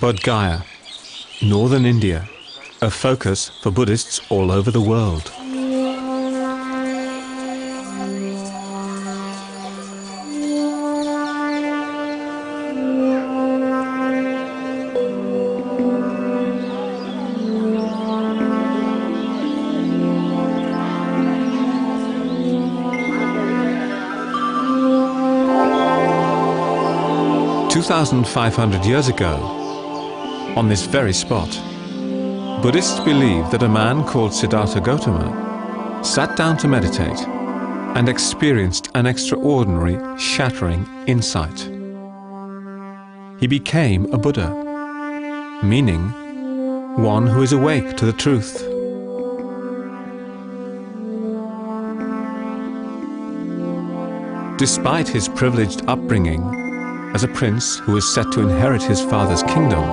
Bodh Gaya, northern India, a focus for Buddhists all over the world. "2,500 years ago, on this very spot, Buddhists believe that a man called Siddhartha Gautama sat down to meditate and experienced an extraordinary, shattering insight. He became a Buddha, meaning one who is awake to the truth. Despite his privileged upbringing as a prince who was set to inherit his father's kingdom,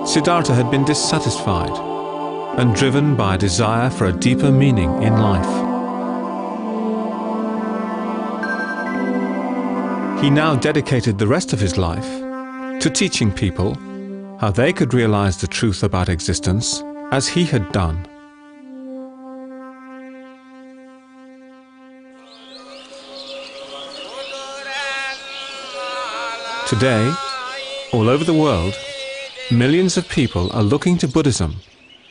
Siddhartha had been dissatisfied and driven by a desire for a deeper meaning in life. He now dedicated the rest of his life to teaching people how they could realize the truth about existence as he had done. Today, all over the world, millions of people are looking to Buddhism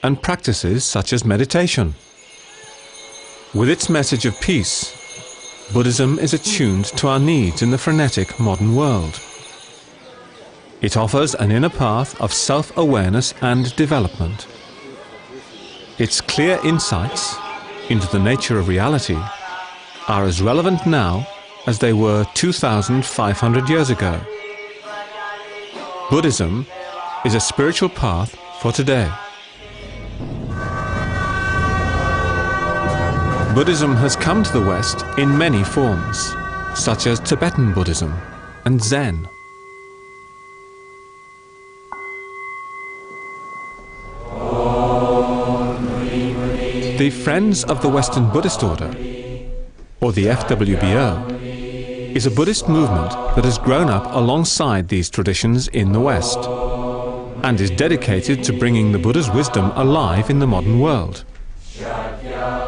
and practices such as meditation. With its message of peace, Buddhism is attuned to our needs in the frenetic modern world. It offers an inner path of self-awareness and development. Its clear insights into the nature of reality are as relevant now as they were 2,500 years ago. Buddhism is a spiritual path for today. Buddhism has come to the West in many forms, such as Tibetan Buddhism and Zen. The Friends of the Western Buddhist Order, or the FWBO, is a Buddhist movement that has grown up alongside these traditions in the West and is dedicated to bringing the Buddha's wisdom alive in the modern world.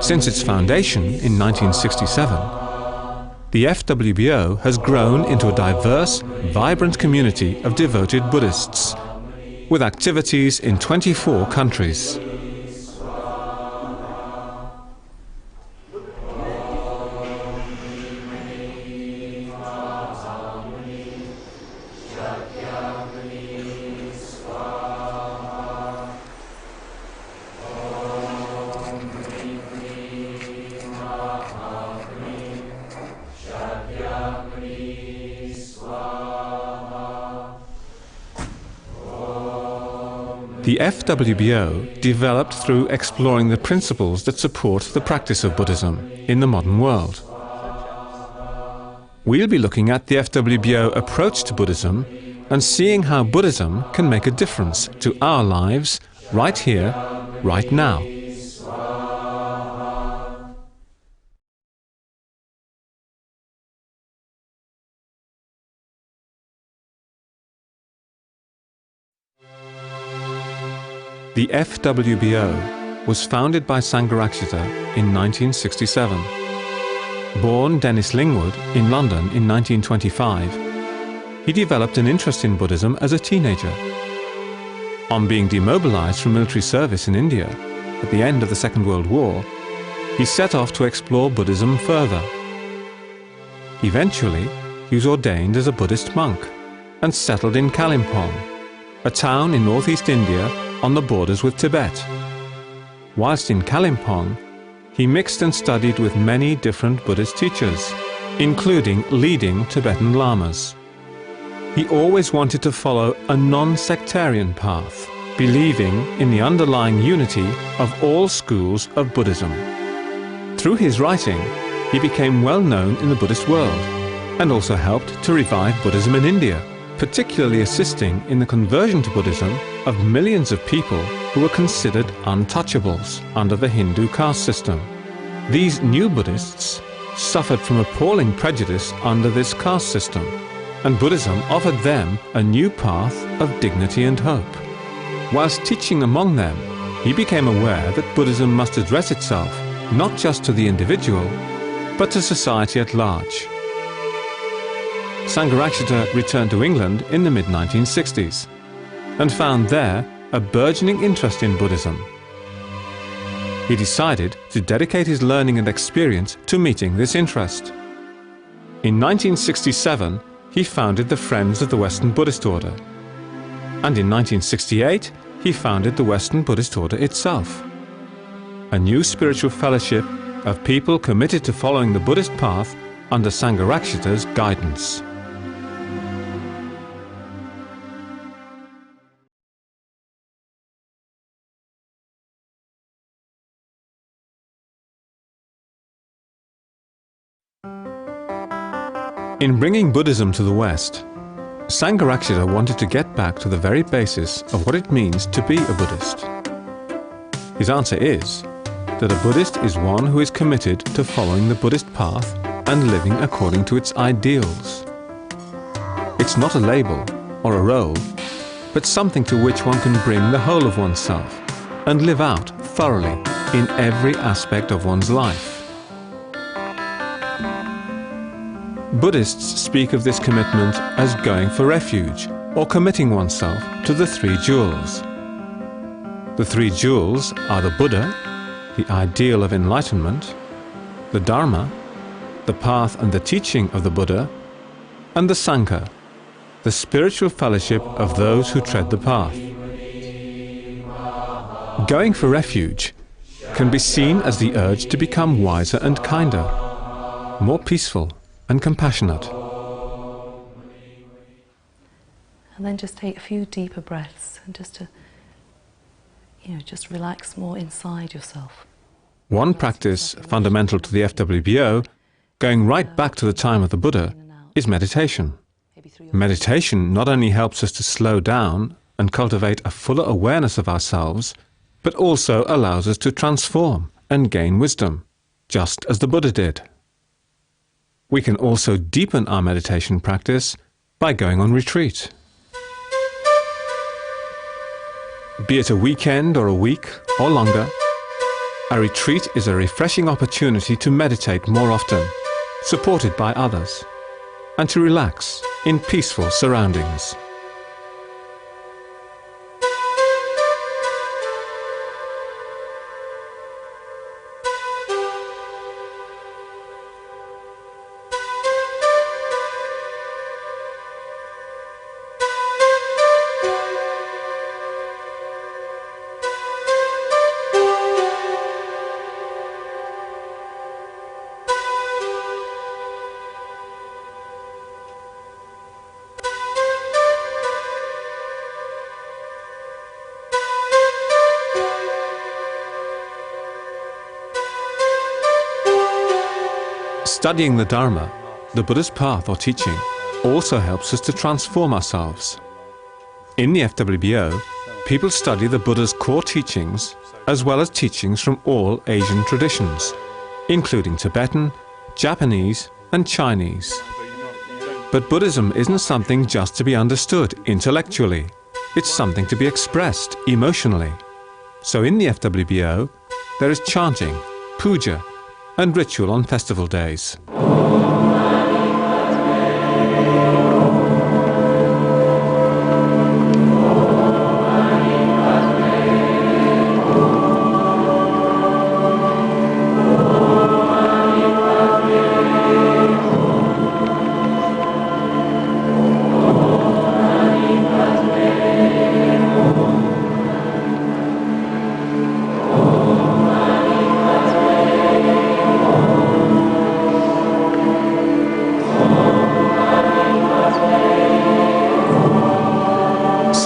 Since its foundation in 1967, the FWBO has grown into a diverse, vibrant community of devoted Buddhists, with activities in 24 countries. The FWBO developed through exploring the principles that support the practice of Buddhism in the modern world. We'll be looking at the FWBO approach to Buddhism and seeing how Buddhism can make a difference to our lives right here, right now. The FWBO was founded by Sangharakshita in 1967. Born Dennis Lingwood in London in 1925, he developed an interest in Buddhism as a teenager. On being demobilized from military service in India at the end of the Second World War, he set off to explore Buddhism further. Eventually, he was ordained as a Buddhist monk and settled in Kalimpong, a town in northeast India on the borders with Tibet. Whilst in Kalimpong, he mixed and studied with many different Buddhist teachers, including leading Tibetan lamas. He always wanted to follow a non-sectarian path, believing in the underlying unity of all schools of Buddhism. Through his writing, he became well known in the Buddhist world and also helped to revive Buddhism in India, particularly assisting in the conversion to Buddhism of millions of people who were considered untouchables under the Hindu caste system. These new Buddhists suffered from appalling prejudice under this caste system and Buddhism offered them a new path of dignity and hope. Whilst teaching among them, he became aware that Buddhism must address itself not just to the individual, but to society at large. Sangharakshita returned to England in the mid-1960s and found there a burgeoning interest in Buddhism. He decided to dedicate his learning and experience to meeting this interest. In 1967, he founded the Friends of the Western Buddhist Order, and in 1968, he founded the Western Buddhist Order itself, a new spiritual fellowship of people committed to following the Buddhist path under Sangharakshita's guidance. In bringing Buddhism to the West, Sangharakshita wanted to get back to the very basis of what it means to be a Buddhist. His answer is that a Buddhist is one who is committed to following the Buddhist path and living according to its ideals. It's not a label or a role, but something to which one can bring the whole of oneself and live out thoroughly in every aspect of one's life. Buddhists speak of this commitment as going for refuge or committing oneself to the three jewels. The three jewels are the Buddha, the ideal of enlightenment, the Dharma, the path and the teaching of the Buddha, and the Sangha, the spiritual fellowship of those who tread the path. Going for refuge can be seen as the urge to become wiser and kinder, more peaceful and compassionate. And then just take a few deeper breaths and just to, just relax more inside yourself. One practice fundamental to the FWBO, going right back to the time of the Buddha, is meditation. Meditation not only helps us to slow down and cultivate a fuller awareness of ourselves, but also allows us to transform and gain wisdom, just as the Buddha did. We can also deepen our meditation practice by going on retreat. Be it a weekend or a week or longer, a retreat is a refreshing opportunity to meditate more often, supported by others, and to relax in peaceful surroundings. Studying the Dharma, the Buddha's path or teaching, also helps us to transform ourselves. In the FWBO, people study the Buddha's core teachings as well as teachings from all Asian traditions, including Tibetan, Japanese and Chinese. But Buddhism isn't something just to be understood intellectually, it's something to be expressed emotionally. So in the FWBO, there is chanting, puja, and ritual on festival days.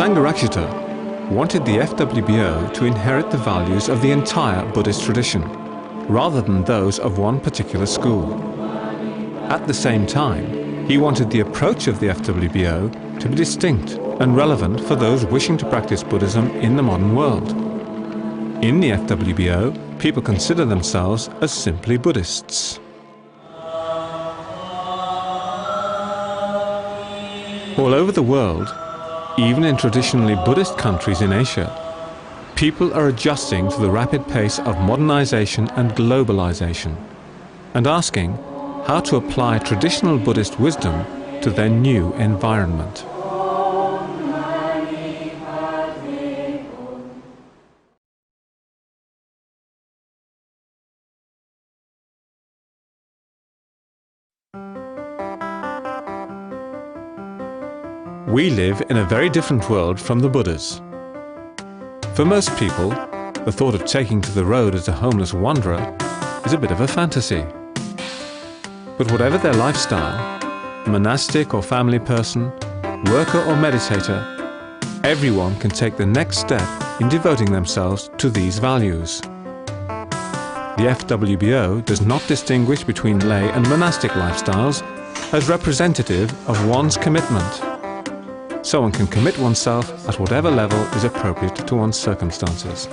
Sangharakshita wanted the FWBO to inherit the values of the entire Buddhist tradition, rather than those of one particular school. At the same time, he wanted the approach of the FWBO to be distinct and relevant for those wishing to practice Buddhism in the modern world. In the FWBO, people consider themselves as simply Buddhists. All over the world, even in traditionally Buddhist countries in Asia, people are adjusting to the rapid pace of modernization and globalization, and asking how to apply traditional Buddhist wisdom to their new environment. We live in a very different world from the Buddhas. For most people, the thought of taking to the road as a homeless wanderer is a bit of a fantasy. But whatever their lifestyle, monastic or family person, worker or meditator, everyone can take the next step in devoting themselves to these values. The FWBO does not distinguish between lay and monastic lifestyles as representative of one's commitment. So one can commit oneself at whatever level is appropriate to one's circumstances.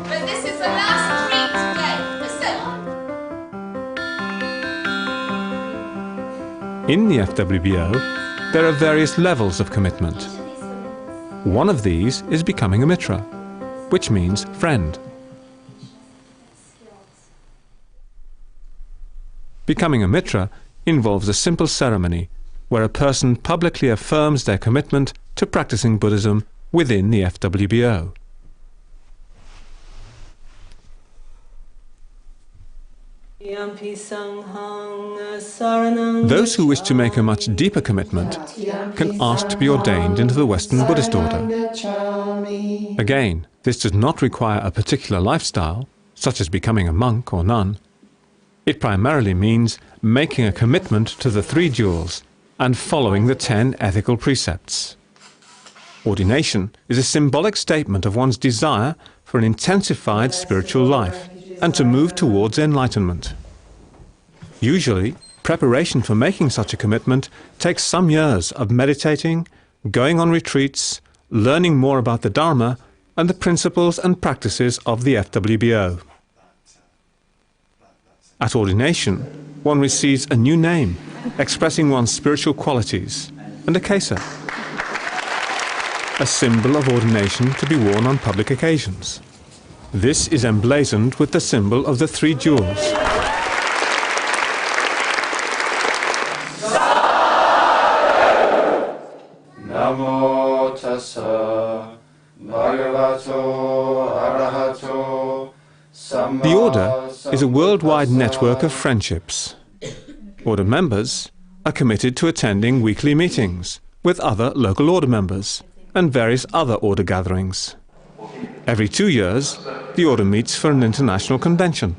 But this is the last treat today. Listen. In the FWBO, there are various levels of commitment. One of these is becoming a mitra, which means friend. Becoming a mitra involves a simple ceremony where a person publicly affirms their commitment to practicing Buddhism within the FWBO. Those who wish to make a much deeper commitment can ask to be ordained into the Western Buddhist order. Again, this does not require a particular lifestyle, such as becoming a monk or nun. It primarily means making a commitment to the three jewels and following the 10 ethical precepts. Ordination is a symbolic statement of one's desire for an intensified spiritual life and to move towards enlightenment. Usually, preparation for making such a commitment takes some years of meditating, going on retreats, learning more about the Dharma and the principles and practices of the FWBO. At ordination, one receives a new name, expressing one's spiritual qualities, and a kesa, a symbol of ordination to be worn on public occasions. This is emblazoned with the symbol of the three jewels. Namo tassa bhagavato arahato. The Order is a worldwide network of friendships. Order members are committed to attending weekly meetings with other local Order members and various other Order gatherings. Every 2 years, the Order meets for an international convention.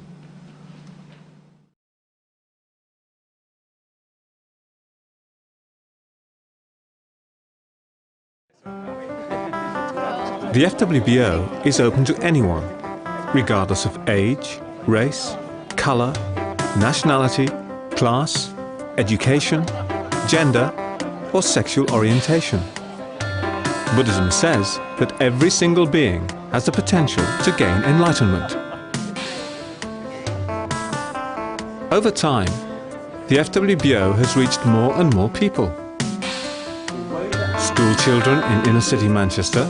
The FWBO is open to anyone, regardless of age, race, color, nationality, class, education, gender, or sexual orientation. Buddhism says that every single being has the potential to gain enlightenment. Over time, the FWBO has reached more and more people. School children in inner-city Manchester,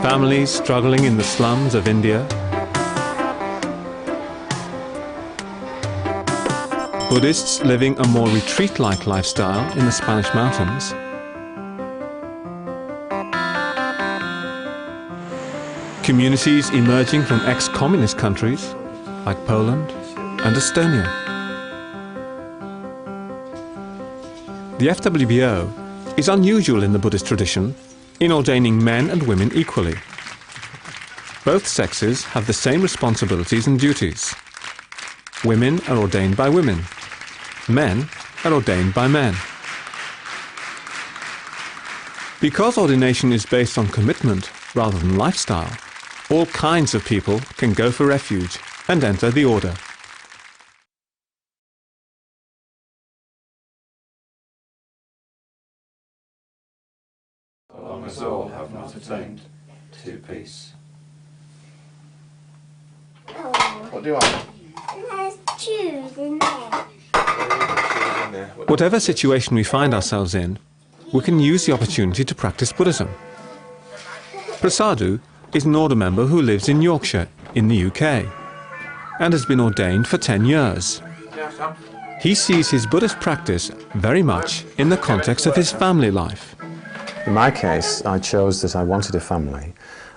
families struggling in the slums of India, Buddhists living a more retreat-like lifestyle in the Spanish mountains, communities emerging from ex-communist countries like Poland and Estonia. The FWBO is unusual in the Buddhist tradition in ordaining men and women equally. Both sexes have the same responsibilities and duties. Women are ordained by women. Men are ordained by men. Because ordination is based on commitment rather than lifestyle, all kinds of people can go for refuge and enter the Order. So long as all have not attained to peace. What do you want? There's shoes in there. Whatever situation we find ourselves in, we can use the opportunity to practice Buddhism. Prasadu is an order member who lives in Yorkshire, in the UK, and has been ordained for 10 years. He sees his Buddhist practice very much in the context of his family life. In my case, I chose that I wanted a family,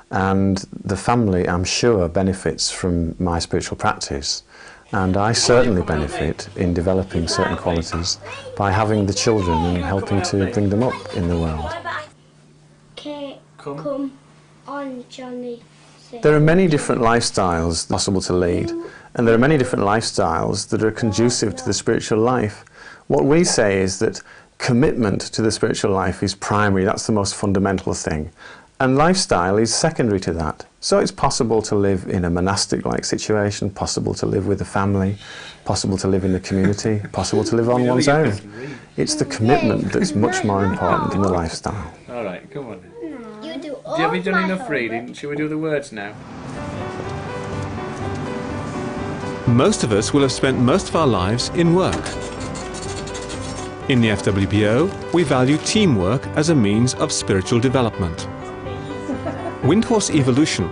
and the family, I'm sure, benefits from my spiritual practice. And I certainly benefit in developing certain qualities by having the children and helping to bring them up in the world. Okay, come on, Johnny. There are many different lifestyles possible to lead, and there are many different lifestyles that are conducive to the spiritual life. What we say is that commitment to the spiritual life is primary, that's the most fundamental thing. And lifestyle is secondary to that. So it's possible to live in a monastic-like situation, possible to live with a family, possible to live in a community, possible to live on one's own. It's the commitment that's much more important than the lifestyle. All right, come on. You do all Have you done my enough homework. reading? Shall we do the words now? Most of us will have spent most of our lives in work. In the FWBO, we value teamwork as a means of spiritual development. Windhorse Evolution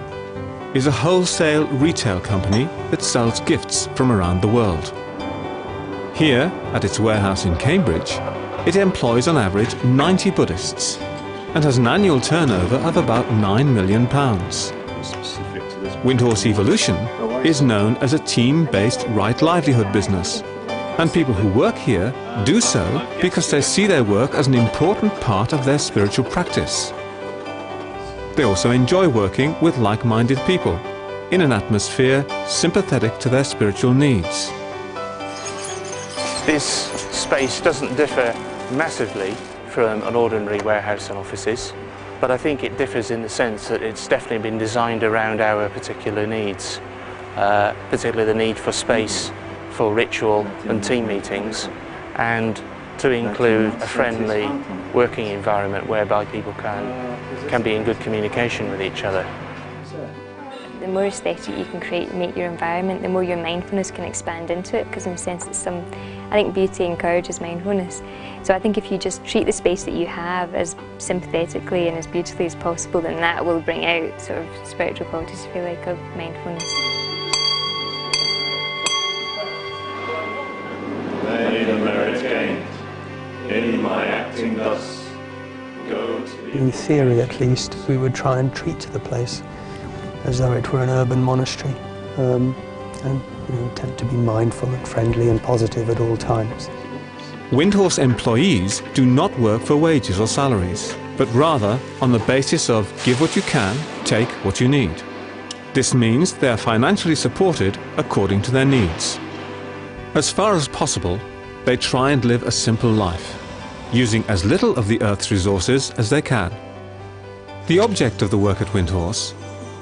is a wholesale retail company that sells gifts from around the world. Here, at its warehouse in Cambridge, it employs on average 90 Buddhists and has an annual turnover of about £9 million. Windhorse Evolution is known as a team-based right livelihood business, and people who work here do so because they see their work as an important part of their spiritual practice. They also enjoy working with like-minded people in an atmosphere sympathetic to their spiritual needs. This space doesn't differ massively from an ordinary warehouse and offices, but I think it differs in the sense that it's definitely been designed around our particular needs, particularly the need for space for ritual and team meetings, and to include a friendly working environment whereby people can be in good communication with each other. The more aesthetic you can create and make your environment, the more your mindfulness can expand into it, because in a sense I think beauty encourages mindfulness. So I think if you just treat the space that you have as sympathetically and as beautifully as possible, then that will bring out sort of spiritual qualities, if you like, of mindfulness. May the merits gained in my acting thus go to the... In theory, at least, we would try and treat the place as though it were an urban monastery, and attempt to be mindful and friendly and positive at all times. Windhorse employees do not work for wages or salaries, but rather on the basis of give what you can, take what you need. This means they are financially supported according to their needs. As far as possible, they try and live a simple life, using as little of the Earth's resources as they can. The object of the work at Windhorse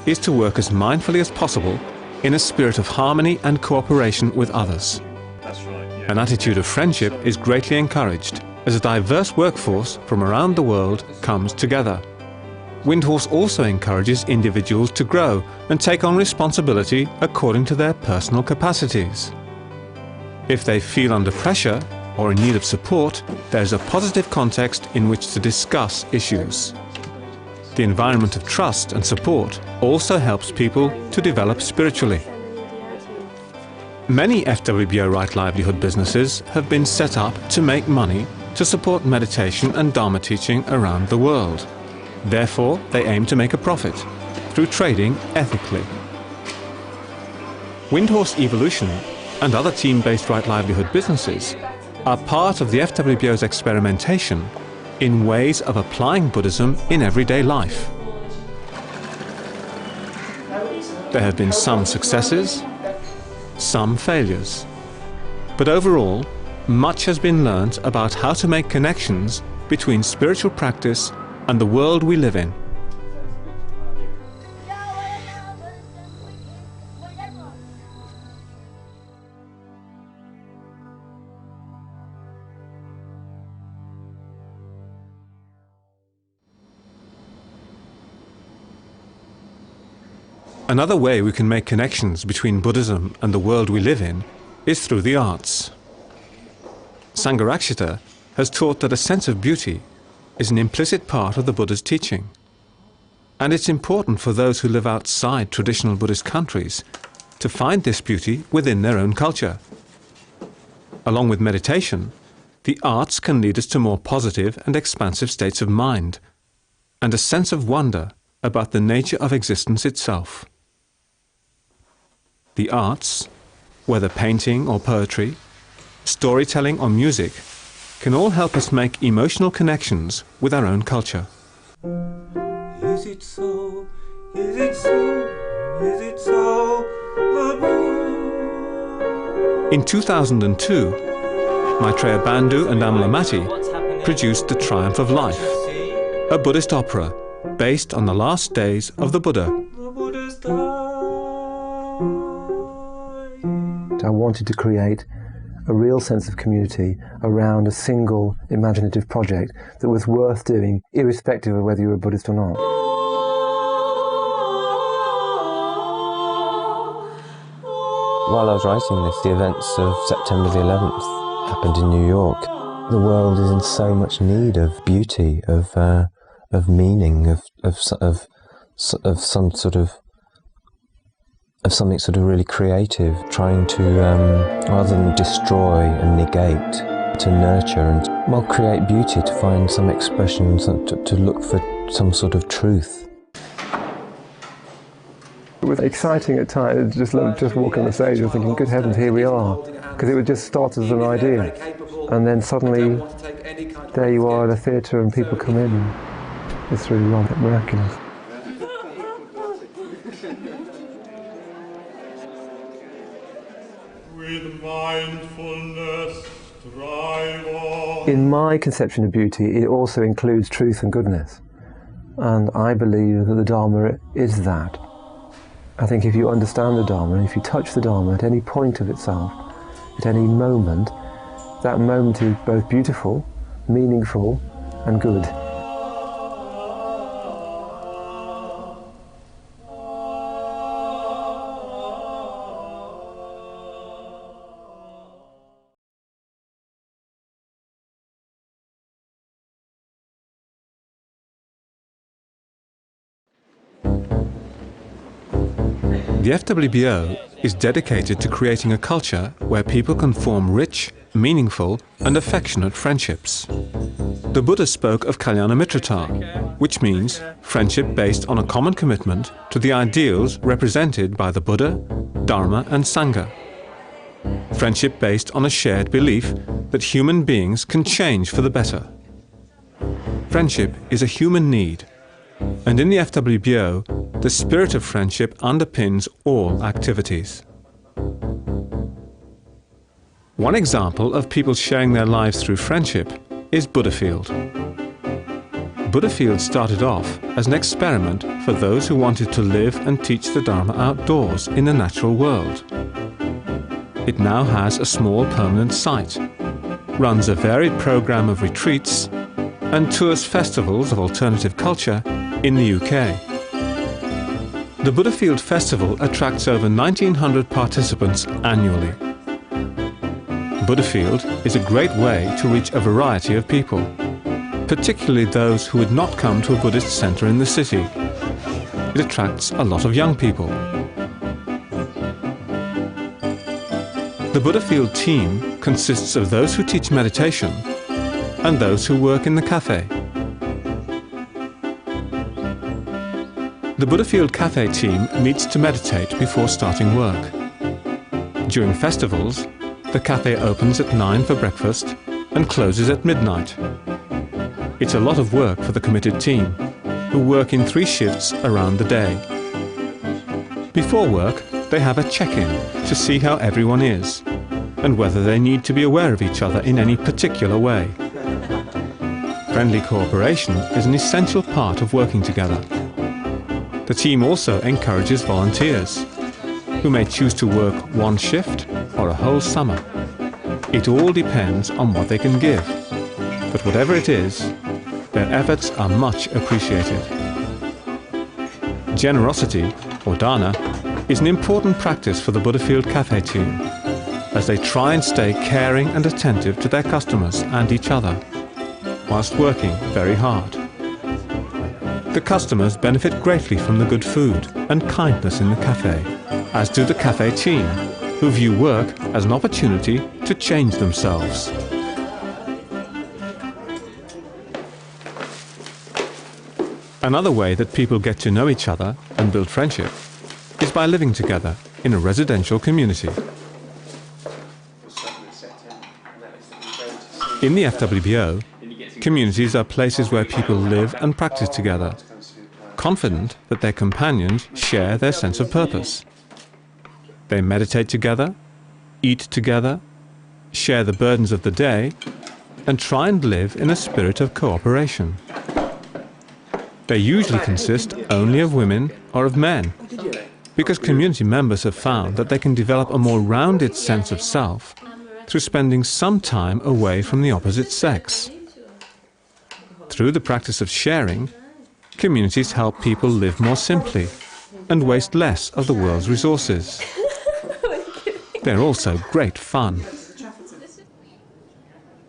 is to work as mindfully as possible in a spirit of harmony and cooperation with others. An attitude of friendship is greatly encouraged as a diverse workforce from around the world comes together. Windhorse also encourages individuals to grow and take on responsibility according to their personal capacities. If they feel under pressure or in need of support, there is a positive context in which to discuss issues. The environment of trust and support also helps people to develop spiritually. Many FWBO Right Livelihood businesses have been set up to make money to support meditation and Dharma teaching around the world. Therefore, they aim to make a profit through trading ethically. Windhorse Evolution and other team-based Right Livelihood businesses are part of the FWBO's experimentation in ways of applying Buddhism in everyday life. There have been some successes, some failures, but overall, much has been learnt about how to make connections between spiritual practice and the world we live in. Another way we can make connections between Buddhism and the world we live in is through the arts. Sangharakshita has taught that a sense of beauty is an implicit part of the Buddha's teaching. And it's important for those who live outside traditional Buddhist countries to find this beauty within their own culture. Along with meditation, the arts can lead us to more positive and expansive states of mind, and a sense of wonder about the nature of existence itself. The arts, whether painting or poetry, storytelling or music, can all help us make emotional connections with our own culture. Is it so? Is it so? Is it so? In 2002, Maitreya Bandhu and Amala Mati produced The Triumph of Life, a Buddhist opera based on the last days of the Buddha. I wanted to create a real sense of community around a single imaginative project that was worth doing, irrespective of whether you were a Buddhist or not. While I was writing this, the events of September the 11th happened in New York. The world is in so much need of beauty, of meaning, of some sort of something sort of really creative, trying to rather than destroy and negate, to nurture and create beauty, to find some expression, to look for some sort of truth. It was exciting at times, just walking on the stage and thinking, good heavens, here we are. Because it would just start as an idea. And then suddenly, there you are at a theatre and people come in. And it's really rather miraculous. With mindfulness, strive on. In my conception of beauty, it also includes truth and goodness. And I believe that the Dharma is that. I think if you understand the Dharma, and if you touch the Dharma at any point of itself, at any moment, that moment is both beautiful, meaningful, and good. The FWBO is dedicated to creating a culture where people can form rich, meaningful and affectionate friendships. The Buddha spoke of Kalyana Mitrata, which means friendship based on a common commitment to the ideals represented by the Buddha, Dharma and Sangha. Friendship based on a shared belief that human beings can change for the better. Friendship is a human need, and in the FWBO, the spirit of friendship underpins all activities. One example of people sharing their lives through friendship is Buddhafield. Buddhafield started off as an experiment for those who wanted to live and teach the Dharma outdoors in the natural world. It now has a small permanent site, runs a varied program of retreats, and tours festivals of alternative culture in the UK. The Buddhafield Festival attracts over 1,900 participants annually. Buddhafield is a great way to reach a variety of people, particularly those who would not come to a Buddhist centre in the city. It attracts a lot of young people. The Buddhafield team consists of those who teach meditation and those who work in the cafe. The Buddhafield Cafe team meets to meditate before starting work. During festivals, the cafe opens at 9 for breakfast and closes at midnight. It's a lot of work for the committed team, who work in 3 shifts around the day. Before work, they have a check-in to see how everyone is, and whether they need to be aware of each other in any particular way. Friendly cooperation is an essential part of working together. The team also encourages volunteers, who may choose to work 1 shift or a whole summer. It all depends on what they can give, but whatever it is, their efforts are much appreciated. Generosity or dana, is an important practice for the Buddhafield Cafe team, as they try and stay caring and attentive to their customers and each other, whilst working very hard. The customers benefit greatly from the good food and kindness in the cafe, as do the cafe team, who view work as an opportunity to change themselves. Another way that people get to know each other and build friendship is by living together in a residential community. In the FWBO, communities are places where people live and practice together, confident that their companions share their sense of purpose. They meditate together, eat together, share the burdens of the day, and try and live in a spirit of cooperation. They usually consist only of women or of men, because community members have found that they can develop a more rounded sense of self through spending some time away from the opposite sex. Through the practice of sharing, communities help people live more simply and waste less of the world's resources. They're also great fun.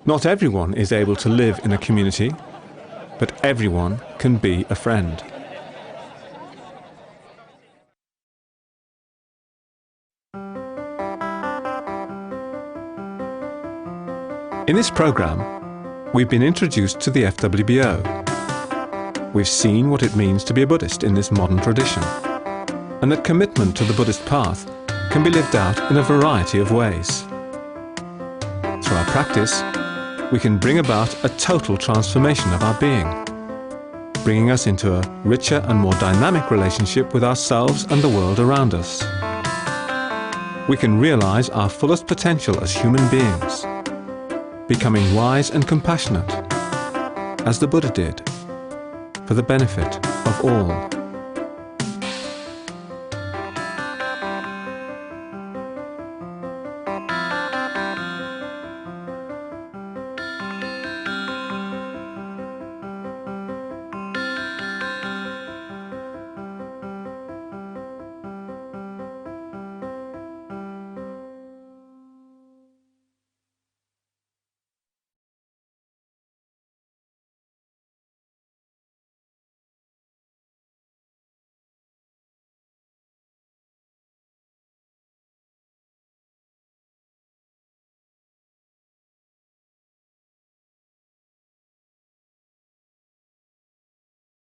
Not everyone is able to live in a community, but everyone can be a friend. In this program, we've been introduced to the FWBO. We've seen what it means to be a Buddhist in this modern tradition, and that commitment to the Buddhist path can be lived out in a variety of ways. Through our practice, we can bring about a total transformation of our being, bringing us into a richer and more dynamic relationship with ourselves and the world around us. We can realize our fullest potential as human beings, becoming wise and compassionate, as the Buddha did, for the benefit of all.